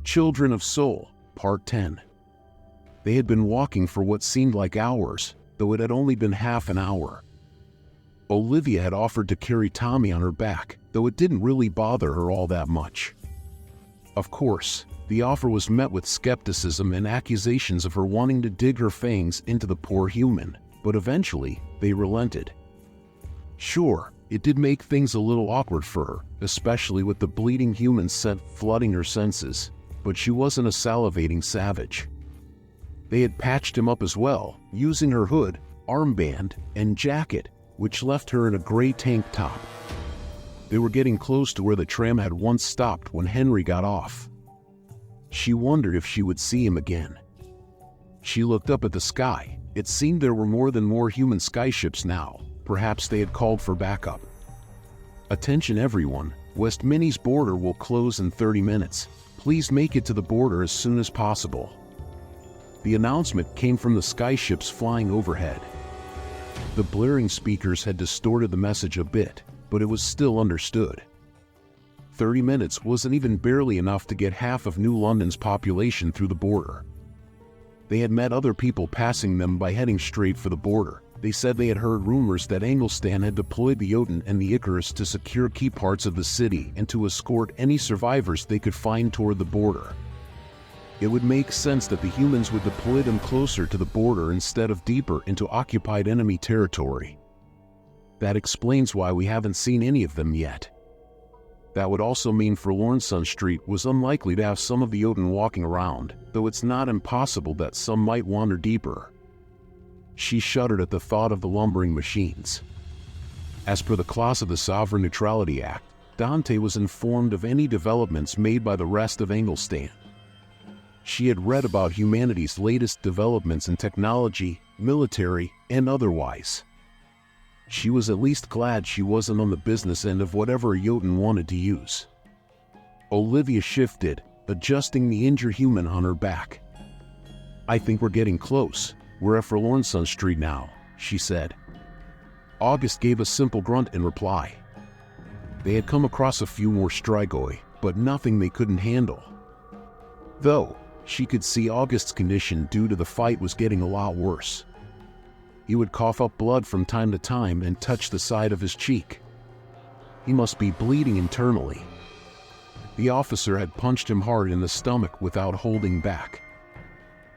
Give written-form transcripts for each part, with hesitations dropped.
Children of Soul, Part 10. They had been walking for what seemed like hours, though it had only been half an hour. Olivia had offered to carry Tommy on her back, though it didn't really bother her all that much. Of course, the offer was met with skepticism and accusations of her wanting to dig her fangs into the poor human, but eventually, they relented. Sure, it did make things a little awkward for her, especially with the bleeding human scent flooding her senses, but she wasn't a salivating savage. They had patched him up as well, using her hood, armband, and jacket, which left her in a gray tank top. They were getting close to where the tram had once stopped when Henry got off. She wondered if she would see him again. She looked up at the sky. It seemed there were more human skyships now. Perhaps they had called for backup. Attention everyone, West Minnie's border will close in 30 minutes. Please make it to the border as soon as possible. The announcement came from the skyships flying overhead. The blaring speakers had distorted the message a bit, but it was still understood. 30 minutes wasn't even barely enough to get half of New London's population through the border. They had met other people passing them by heading straight for the border. They said they had heard rumors that Englestan had deployed the Jotun and the Icarus to secure key parts of the city and to escort any survivors they could find toward the border. It would make sense that the humans would deploy them closer to the border instead of deeper into occupied enemy territory. That explains why we haven't seen any of them yet. That would also mean Forlornson Street was unlikely to have some of the Jotun walking around, though it's not impossible that some might wander deeper. She shuddered at the thought of the lumbering machines. As per the clause of the Sovereign Neutrality Act, Dante was informed of any developments made by the rest of Englestan. She had read about humanity's latest developments in technology, military, and otherwise. She was at least glad she wasn't on the business end of whatever a Jotun wanted to use. Olivia shifted, adjusting the injured human on her back. "I think we're getting close. We're at Forlornson Street now," she said. August gave a simple grunt in reply. They had come across a few more Strigoi, but nothing they couldn't handle. Though, she could see August's condition due to the fight was getting a lot worse. He would cough up blood from time to time and touch the side of his cheek. He must be bleeding internally. The officer had punched him hard in the stomach without holding back.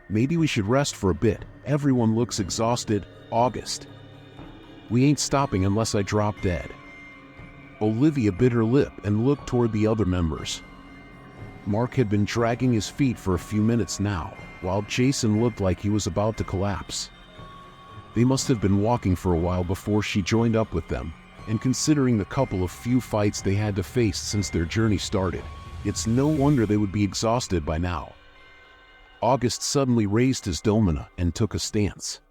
"Maybe we should rest for a bit. Everyone looks exhausted, August. We ain't stopping unless I drop dead." Olivia bit her lip and looked toward the other members. Mark had been dragging his feet for a few minutes now, while Jason looked like he was about to collapse. They must have been walking for a while before she joined up with them, and considering the couple of few fights they had to face since their journey started, it's no wonder they would be exhausted by now. August suddenly raised his domina and took a stance.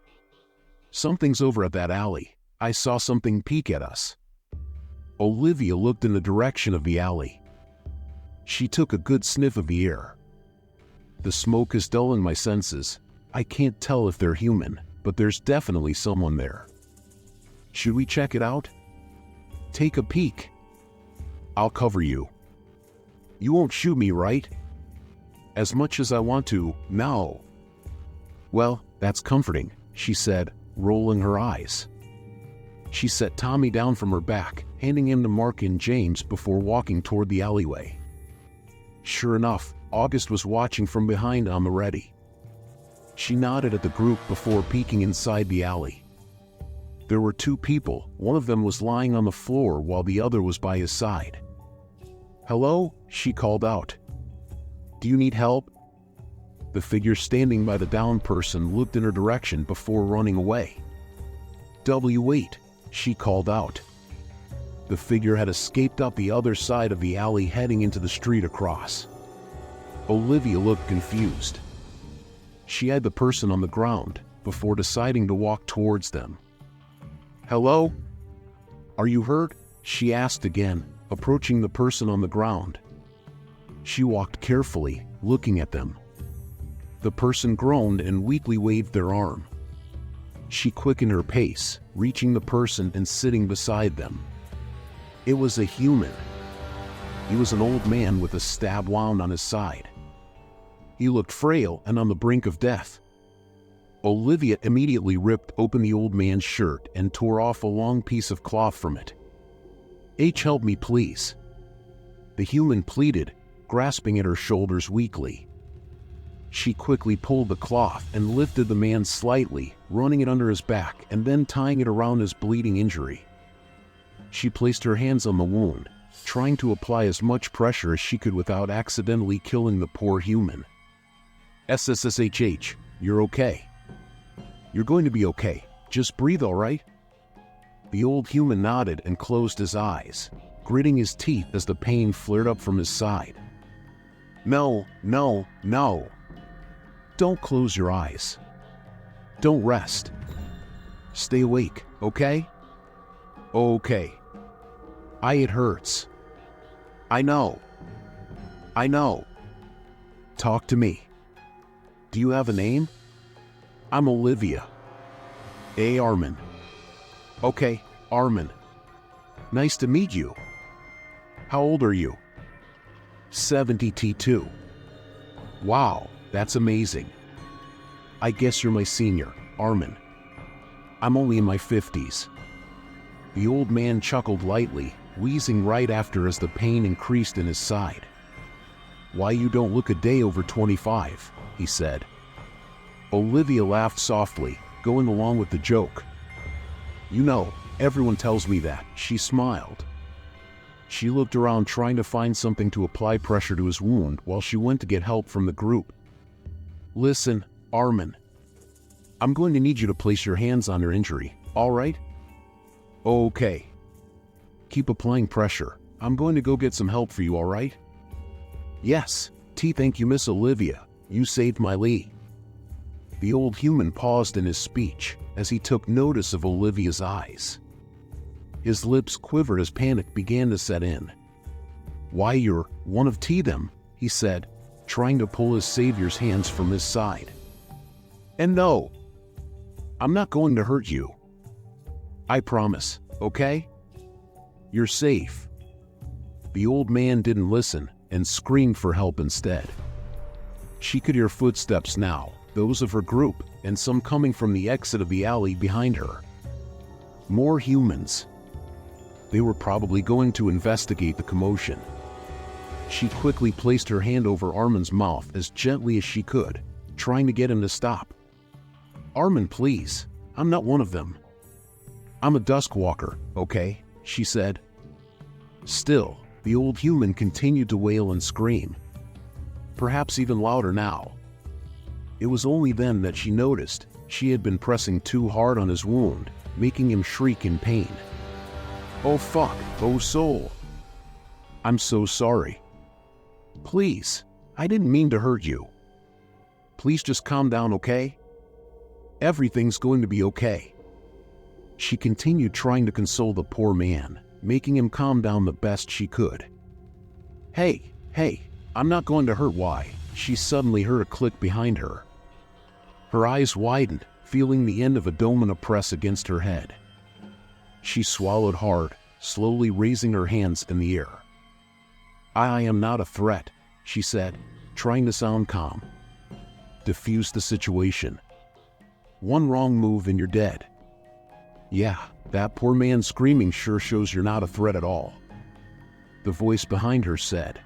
"Something's over at that alley. I saw something peek at us." Olivia looked in the direction of the alley. She took a good sniff of the air. "The smoke is dulling my senses. I can't tell if they're human, but there's definitely someone there. Should we check it out?" "Take a peek." "I'll cover you." "You won't shoot me, right?" "As much as I want to, no." "Well, that's comforting," she said, rolling her eyes. She set Tommy down from her back, handing him to Mark and James before walking toward the alleyway. Sure enough, August was watching from behind on the ready. She nodded at the group before peeking inside the alley. There were two people. One of them was lying on the floor while the other was by his side. "Hello?" she called out. "Do you need help?" The figure standing by the downed person looked in her direction before running away. "Wait," she called out. The figure had escaped up the other side of the alley heading into the street across. Olivia looked confused. She had the person on the ground before deciding to walk towards them. "Hello? Are you hurt?" she asked again, approaching the person on the ground. She walked carefully, looking at them. The person groaned and weakly waved their arm. She quickened her pace, reaching the person and sitting beside them. It was a human. He was an old man with a stab wound on his side. He looked frail and on the brink of death. Olivia immediately ripped open the old man's shirt and tore off a long piece of cloth from it. Help me, please," the human pleaded, grasping at her shoulders weakly. She quickly pulled the cloth and lifted the man slightly, running it under his back and then tying it around his bleeding injury. She placed her hands on the wound, trying to apply as much pressure as she could without accidentally killing the poor human. "SSSHH, you're okay. You're going to be okay. Just breathe, all right?" The old human nodded and closed his eyes, gritting his teeth as the pain flared up from his side. "No, no, no. Don't close your eyes. Don't rest. Stay awake, okay? Okay. It hurts. I know. I know. Talk to me. Do you have a name?" "I'm Olivia." "Armin." "Okay, Armin. Nice to meet you. How old are you?" 72. "Wow, that's amazing. I guess you're my senior, Armin. I'm only in my 50s. The old man chuckled lightly, wheezing right after as the pain increased in his side. "Why, you don't look a day over 25, he said. Olivia laughed softly, going along with the joke. "You know, everyone tells me that," she smiled. She looked around trying to find something to apply pressure to his wound while she went to get help from the group. "Listen, Armin. I'm going to need you to place your hands on your injury, all right?" "Okay. Keep applying pressure. I'm going to go get some help for you, all right?" "Yes, thank you, Miss Olivia. You saved my Lee." The old human paused in his speech as he took notice of Olivia's eyes. His lips quivered as panic began to set in. "Why, you're one of them," he said, trying to pull his savior's hands from his side. "And no, I'm not going to hurt you. I promise, okay? You're safe." The old man didn't listen and screamed for help instead. She could hear footsteps now, those of her group, and some coming from the exit of the alley behind her. More humans. They were probably going to investigate the commotion. She quickly placed her hand over Armin's mouth as gently as she could, trying to get him to stop. "Armin, please, I'm not one of them. I'm a Duskwalker, okay?" she said. Still, the old human continued to wail and scream, perhaps even louder now. It was only then that she noticed she had been pressing too hard on his wound, making him shriek in pain. "Oh fuck, oh soul. I'm so sorry. Please, I didn't mean to hurt you. Please just calm down, okay? Everything's going to be okay." She continued trying to console the poor man, making him calm down the best she could. Hey, I'm not going to hurt." Why? She suddenly heard a click behind her. Her eyes widened, feeling the end of a domino press against her head. She swallowed hard, slowly raising her hands in the air. I am not a threat," she said, trying to sound calm. "Diffuse the situation. One wrong move and you're dead." "Yeah, that poor man screaming sure shows you're not a threat at all," the voice behind her said.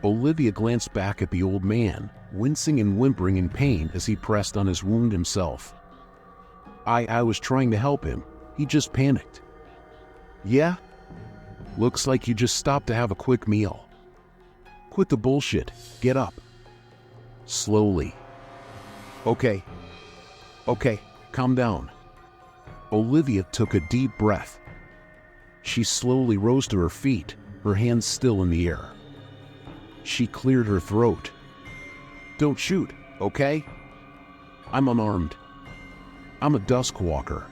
Olivia glanced back at the old man, wincing and whimpering in pain as he pressed on his wound himself. I was trying to help him. He just panicked." "Yeah? Looks like you just stopped to have a quick meal. Quit the bullshit. Get up. Slowly. Okay, calm down." Olivia took a deep breath. She slowly rose to her feet, her hands still in the air. She cleared her throat. "Don't shoot, okay? I'm unarmed. I'm a Duskwalker.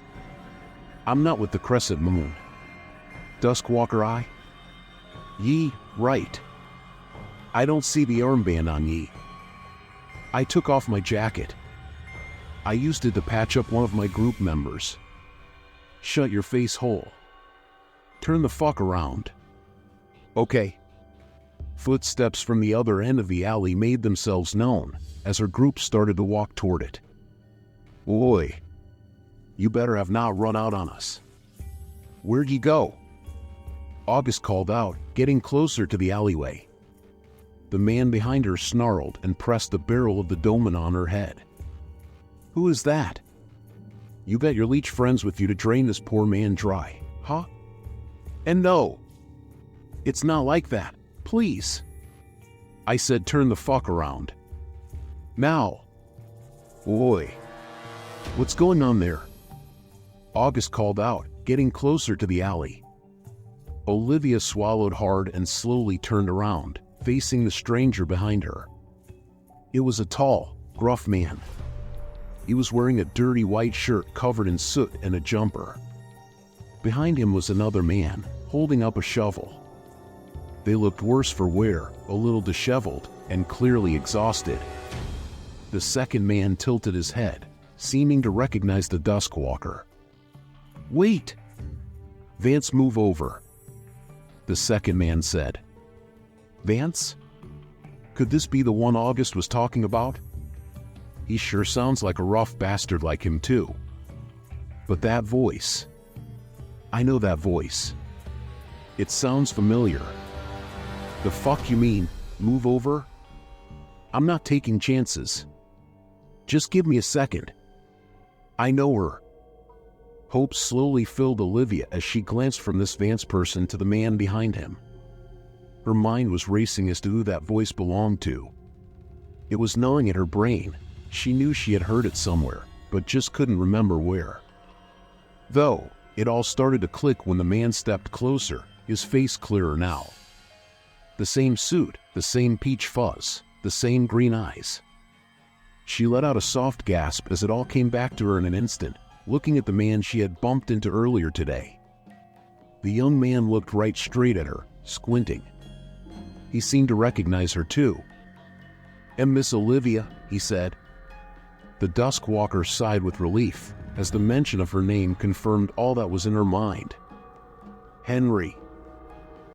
I'm not with the Crescent Moon. Duskwalker I? Ye, right. I don't see the armband on ye. I took off my jacket. I used it to patch up one of my group members. Shut your face hole. Turn the fuck around. Okay. Footsteps from the other end of the alley made themselves known as her group started to walk toward it. "Oi, you better have not run out on us. Where'd you go?" August called out, getting closer to the alleyway. The man behind her snarled and pressed the barrel of the dolman on her head. "Who is that? You bet your leech friends with you to drain this poor man dry, huh? And no, it's not like that. Please." I said, "Turn the fuck around. Now." "Oi, what's going on there?" August called out, getting closer to the alley. Olivia swallowed hard and slowly turned around, facing the stranger behind her. It was a tall, gruff man. He was wearing a dirty white shirt covered in soot and a jumper. Behind him was another man, holding up a shovel. They looked worse for wear, a little disheveled, and clearly exhausted. The second man tilted his head, seeming to recognize the Duskwalker. "Wait! Vance, move over," the second man said. "Vance? Could this be the one August was talking about? He sure sounds like a rough bastard like him too. But that voice... I know that voice. It sounds familiar." "The fuck you mean, move over? I'm not taking chances. Just give me a second. I know her." Hope slowly filled Olivia as she glanced from this Vance person to the man behind him. Her mind was racing as to who that voice belonged to. It was gnawing at her brain. She knew she had heard it somewhere, but just couldn't remember where. Though, it all started to click when the man stepped closer, his face clearer now. The same suit, the same peach fuzz, the same green eyes. She let out a soft gasp as it all came back to her in an instant, looking at the man she had bumped into earlier today. The young man looked right straight at her, squinting. He seemed to recognize her too. "And Miss Olivia," he said. The Duskwalker sighed with relief, as the mention of her name confirmed all that was in her mind. "Henry,"